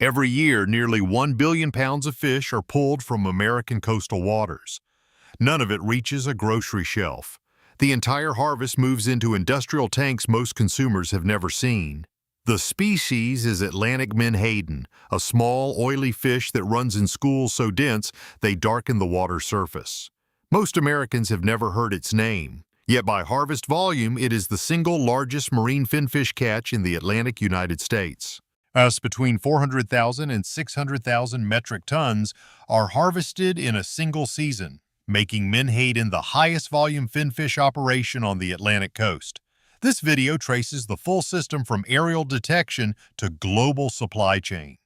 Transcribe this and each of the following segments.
Every year, nearly 1 billion pounds of fish are pulled from American coastal waters. None of it reaches a grocery shelf. The entire harvest moves into industrial tanks most consumers have never seen. The species is Atlantic menhaden, a small, oily fish that runs in schools so dense they darken the water surface. Most Americans have never heard its name, yet by harvest volume it is the single largest marine finfish catch in the Atlantic United States. Between 400,000 and 600,000 metric tons are harvested in a single season, making menhaden the highest volume finfish operation on the Atlantic coast. This video traces the full system from aerial detection to global supply chain.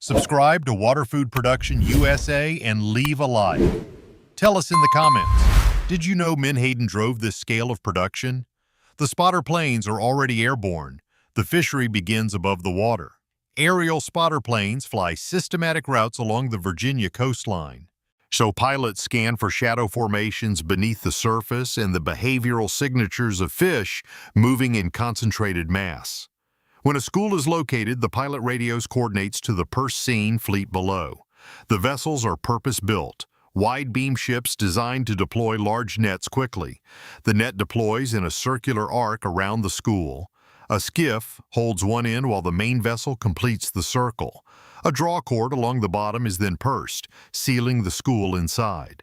Subscribe to Water Food Production USA and leave a like. Tell us in the comments, did you know menhaden drove this scale of production? The spotter planes are already airborne. The fishery begins above the water. Aerial spotter planes fly systematic routes along the Virginia coastline. So pilots scan for shadow formations beneath the surface and the behavioral signatures of fish moving in concentrated mass. When a school is located, the pilot radios coordinates to the purse-seine fleet below. The vessels are purpose-built, wide-beam ships designed to deploy large nets quickly. The net deploys in a circular arc around the school. A skiff holds one end while the main vessel completes the circle. A draw cord along the bottom is then pursed, sealing the school inside.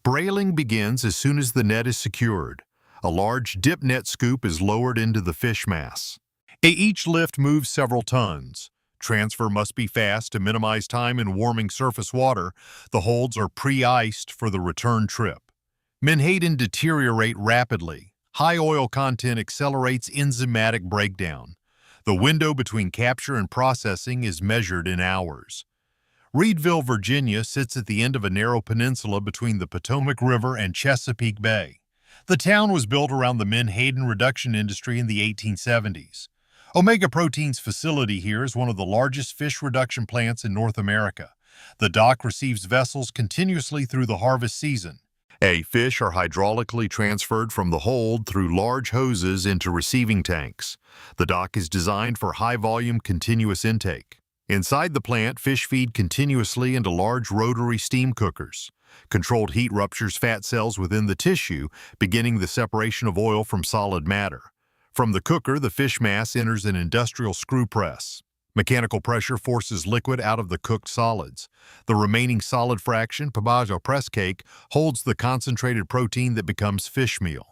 Brailing begins as soon as the net is secured. A large dip net scoop is lowered into the fish mass. Each lift moves several tons. Transfer must be fast to minimize time in warming surface water. The holds are pre-iced for the return trip. Menhaden deteriorate rapidly. High oil content accelerates enzymatic breakdown. The window between capture and processing is measured in hours. Reedville, Virginia sits at the end of a narrow peninsula between the Potomac River and Chesapeake Bay. The town was built around the menhaden reduction industry in the 1870s. Omega Protein's facility here is one of the largest fish reduction plants in North America. The dock receives vessels continuously through the harvest season. Fish are hydraulically transferred from the hold through large hoses into receiving tanks. The dock is designed for high-volume continuous intake. Inside the plant, fish feed continuously into large rotary steam cookers. Controlled heat ruptures fat cells within the tissue, beginning the separation of oil from solid matter. From the cooker, the fish mass enters an industrial screw press. Mechanical pressure forces liquid out of the cooked solids. The remaining solid fraction, pabage or press cake, holds the concentrated protein that becomes fishmeal.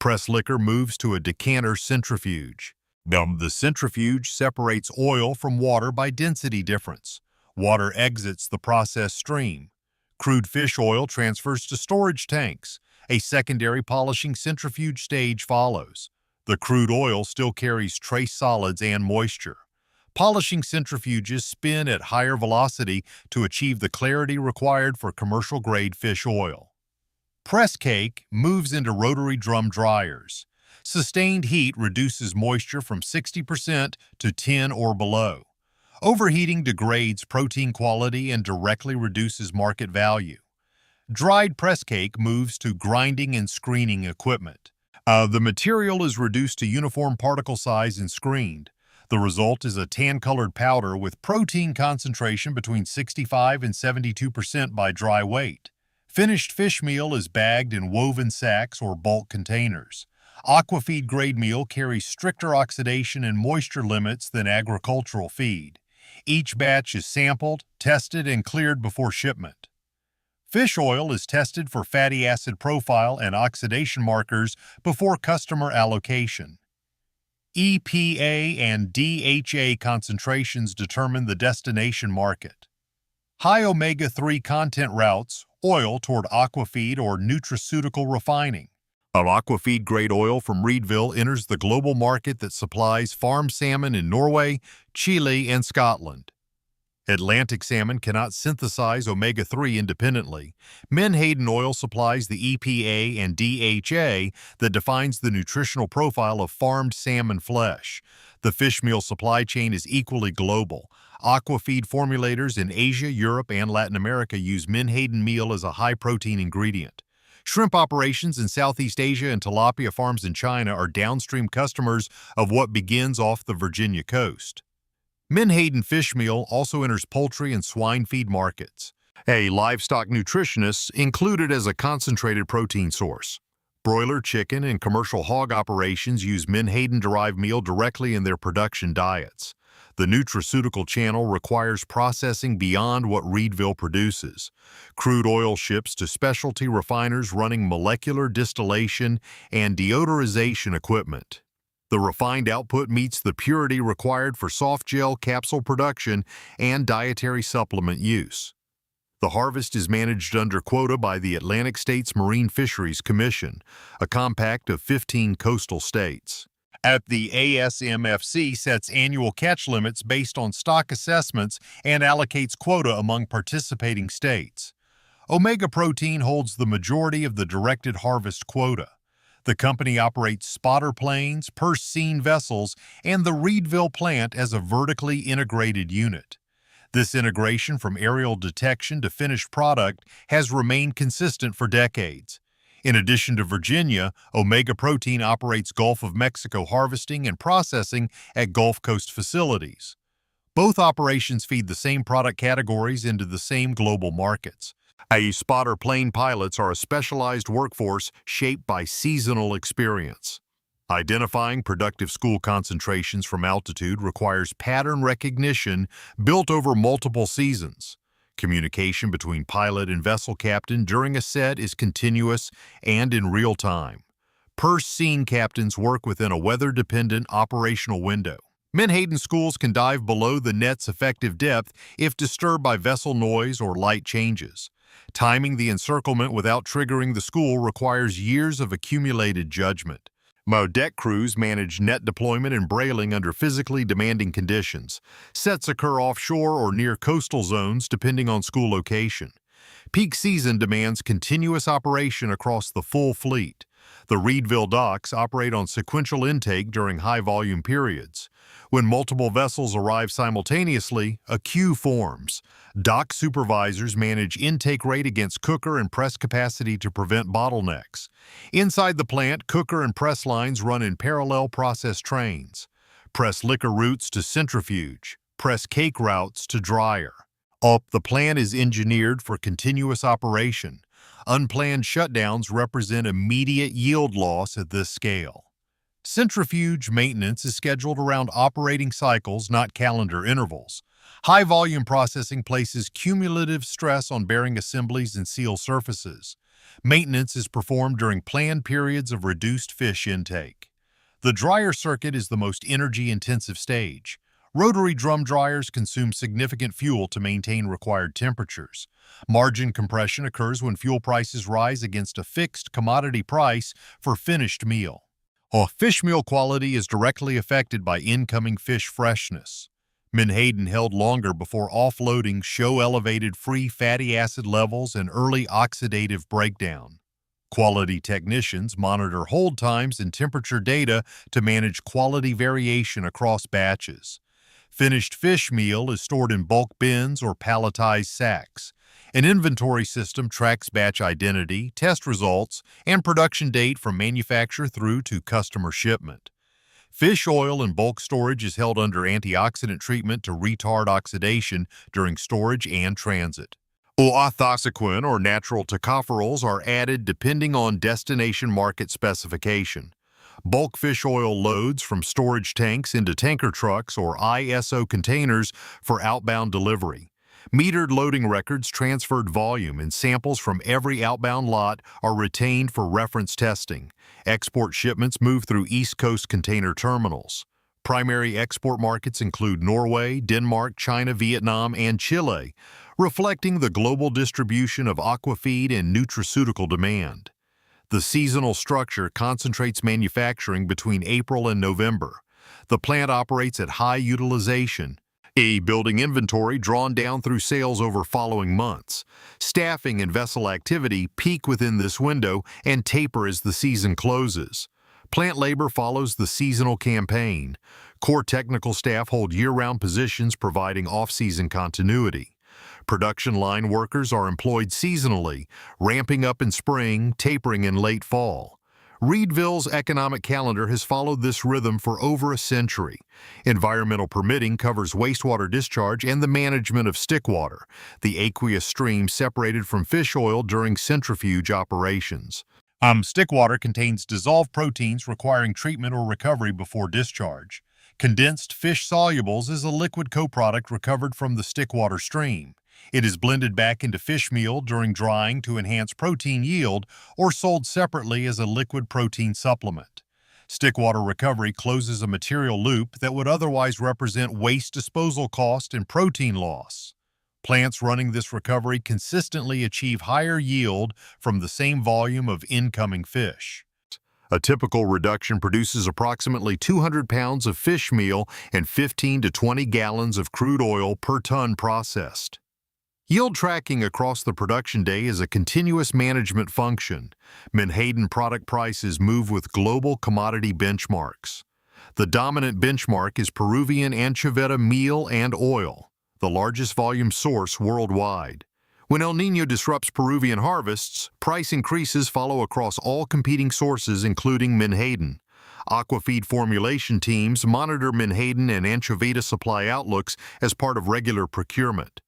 Press liquor moves to a decanter centrifuge. The centrifuge separates oil from water by density difference. Water exits the process stream. Crude fish oil transfers to storage tanks. A secondary polishing centrifuge stage follows. The crude oil still carries trace solids and moisture. Polishing centrifuges spin at higher velocity to achieve the clarity required for commercial-grade fish oil. Press cake moves into rotary drum dryers. Sustained heat reduces moisture from 60% to 10 or below. Overheating degrades protein quality and directly reduces market value. Dried press cake moves to grinding and screening equipment. The material is reduced to uniform particle size and screened. The result is a tan-colored powder with protein concentration between 65 and 72% by dry weight. Finished fish meal is bagged in woven sacks or bulk containers. Aquafeed grade meal carries stricter oxidation and moisture limits than agricultural feed. Each batch is sampled, tested, and cleared before shipment. Fish oil is tested for fatty acid profile and oxidation markers before customer allocation. EPA and DHA concentrations determine the destination market. High omega-3 content routes oil toward aquafeed or nutraceutical refining. Our aquafeed-grade oil from Reedville enters the global market that supplies farm salmon in Norway, Chile, and Scotland. Atlantic salmon cannot synthesize omega-3 independently. Menhaden oil supplies the EPA and DHA that defines the nutritional profile of farmed salmon flesh. The fish meal supply chain is equally global. Aquafeed formulators in Asia, Europe, and Latin America use menhaden meal as a high-protein ingredient. Shrimp operations in Southeast Asia and tilapia farms in China are downstream customers of what begins off the Virginia coast. Menhaden fishmeal also enters poultry and swine feed markets. A livestock nutritionist included as a concentrated protein source. Broiler chicken and commercial hog operations use menhaden-derived meal directly in their production diets. The nutraceutical channel requires processing beyond what Reedville produces. Crude oil ships to specialty refiners running molecular distillation and deodorization equipment. The refined output meets the purity required for soft gel capsule production and dietary supplement use. The harvest is managed under quota by the Atlantic States Marine Fisheries Commission, a compact of 15 coastal states. The ASMFC sets annual catch limits based on stock assessments and allocates quota among participating states. Omega Protein holds the majority of the directed harvest quota. The company operates spotter planes, purse-seine vessels, and the Reedville plant as a vertically integrated unit. This integration from aerial detection to finished product has remained consistent for decades. In addition to Virginia, Omega Protein operates Gulf of Mexico harvesting and processing at Gulf Coast facilities. Both operations feed the same product categories into the same global markets. Spotter plane pilots are a specialized workforce shaped by seasonal experience. Identifying productive school concentrations from altitude requires pattern recognition built over multiple seasons. Communication between pilot and vessel captain during a set is continuous and in real time. Purse-seine captains work within a weather-dependent operational window. Menhaden schools can dive below the net's effective depth if disturbed by vessel noise or light changes. Timing the encirclement without triggering the school requires years of accumulated judgment. Deck crews manage net deployment and brailing under physically demanding conditions. Sets occur offshore or near coastal zones depending on school location. Peak season demands continuous operation across the full fleet. The Reedville docks operate on sequential intake during high-volume periods. When multiple vessels arrive simultaneously, a queue forms. Dock supervisors manage intake rate against cooker and press capacity to prevent bottlenecks. Inside the plant, cooker and press lines run in parallel process trains. Press liquor routes to centrifuge. Press cake routes to dryer. The plant is engineered for continuous operation. Unplanned shutdowns represent immediate yield loss at this scale. Centrifuge maintenance is scheduled around operating cycles, not calendar intervals. High-volume processing places cumulative stress on bearing assemblies and seal surfaces. Maintenance is performed during planned periods of reduced fish intake. The dryer circuit is the most energy-intensive stage. Rotary drum dryers consume significant fuel to maintain required temperatures. Margin compression occurs when fuel prices rise against a fixed commodity price for finished meal. Fish meal quality is directly affected by incoming fish freshness. Menhaden held longer before offloading show elevated free fatty acid levels and early oxidative breakdown. Quality technicians monitor hold times and temperature data to manage quality variation across batches. Finished fish meal is stored in bulk bins or palletized sacks. An inventory system tracks batch identity, test results, and production date from manufacturer through to customer shipment. Fish oil in bulk storage is held under antioxidant treatment to retard oxidation during storage and transit. Orthoxyquin or natural tocopherols are added depending on destination market specification. Bulk fish oil loads from storage tanks into tanker trucks or ISO containers for outbound delivery. Metered loading records, transferred volume, and samples from every outbound lot are retained for reference testing. Export shipments move through East Coast container terminals. Primary export markets include Norway, Denmark, China, Vietnam, and Chile, reflecting the global distribution of aquafeed and nutraceutical demand. The seasonal structure concentrates manufacturing between April and November. The plant operates at high utilization, building inventory drawn down through sales over following months. Staffing and vessel activity peak within this window and taper as the season closes. Plant labor follows the seasonal campaign. Core technical staff hold year-round positions providing off-season continuity. Production line workers are employed seasonally, ramping up in spring, tapering in late fall. Reedville's economic calendar has followed this rhythm for over a century. Environmental permitting covers wastewater discharge and the management of stick water, the aqueous stream separated from fish oil during centrifuge operations. Stick water contains dissolved proteins requiring treatment or recovery before discharge. Condensed fish solubles is a liquid coproduct recovered from the stick water stream. It is blended back into fishmeal during drying to enhance protein yield or sold separately as a liquid protein supplement. Stick water recovery closes a material loop that would otherwise represent waste disposal cost and protein loss. Plants running this recovery consistently achieve higher yield from the same volume of incoming fish. A typical reduction produces approximately 200 pounds of fish meal and 15 to 20 gallons of crude oil per ton processed. Yield tracking across the production day is a continuous management function. Menhaden product prices move with global commodity benchmarks. The dominant benchmark is Peruvian anchoveta meal and oil, the largest volume source worldwide. When El Niño disrupts Peruvian harvests, price increases follow across all competing sources, including menhaden. Aquafeed formulation teams monitor menhaden and anchoveta supply outlooks as part of regular procurement.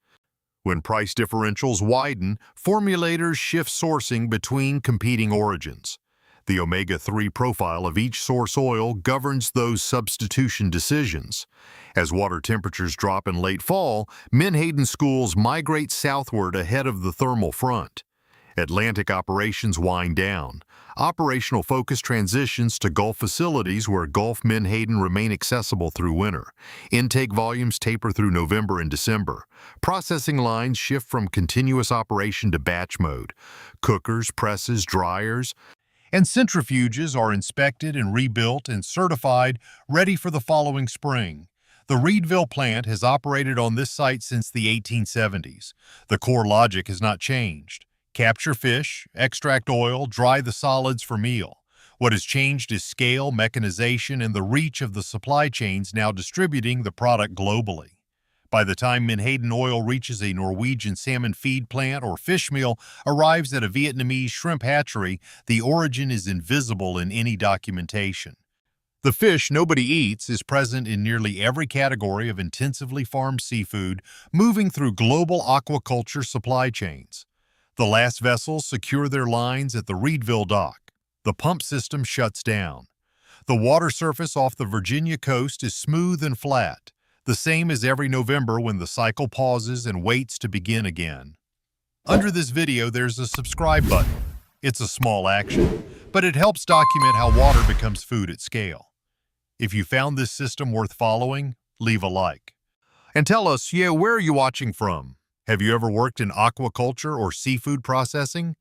When price differentials widen, formulators shift sourcing between competing origins. The omega-3 profile of each source oil governs those substitution decisions. As water temperatures drop in late fall, menhaden schools migrate southward ahead of the thermal front. Atlantic operations wind down. Operational focus transitions to Gulf facilities where Gulf menhaden remain accessible through winter. Intake volumes taper through November and December. Processing lines shift from continuous operation to batch mode. Cookers, presses, dryers, and centrifuges are inspected and rebuilt and certified, ready for the following spring. The Reedville plant has operated on this site since the 1870s. The core logic has not changed. Capture fish, extract oil, dry the solids for meal. What has changed is scale, mechanization, and the reach of the supply chains now distributing the product globally. By the time menhaden oil reaches a Norwegian salmon feed plant or fishmeal arrives at a Vietnamese shrimp hatchery, the origin is invisible in any documentation. The fish nobody eats is present in nearly every category of intensively farmed seafood, moving through global aquaculture supply chains. The last vessels secure their lines at the Reedville dock. The pump system shuts down. The water surface off the Virginia coast is smooth and flat, the same as every November when the cycle pauses and waits to begin again. Under this video, there's a subscribe button. It's a small action, but it helps document how water becomes food at scale. If you found this system worth following, leave a like. And tell us, where are you watching from? Have you ever worked in aquaculture or seafood processing?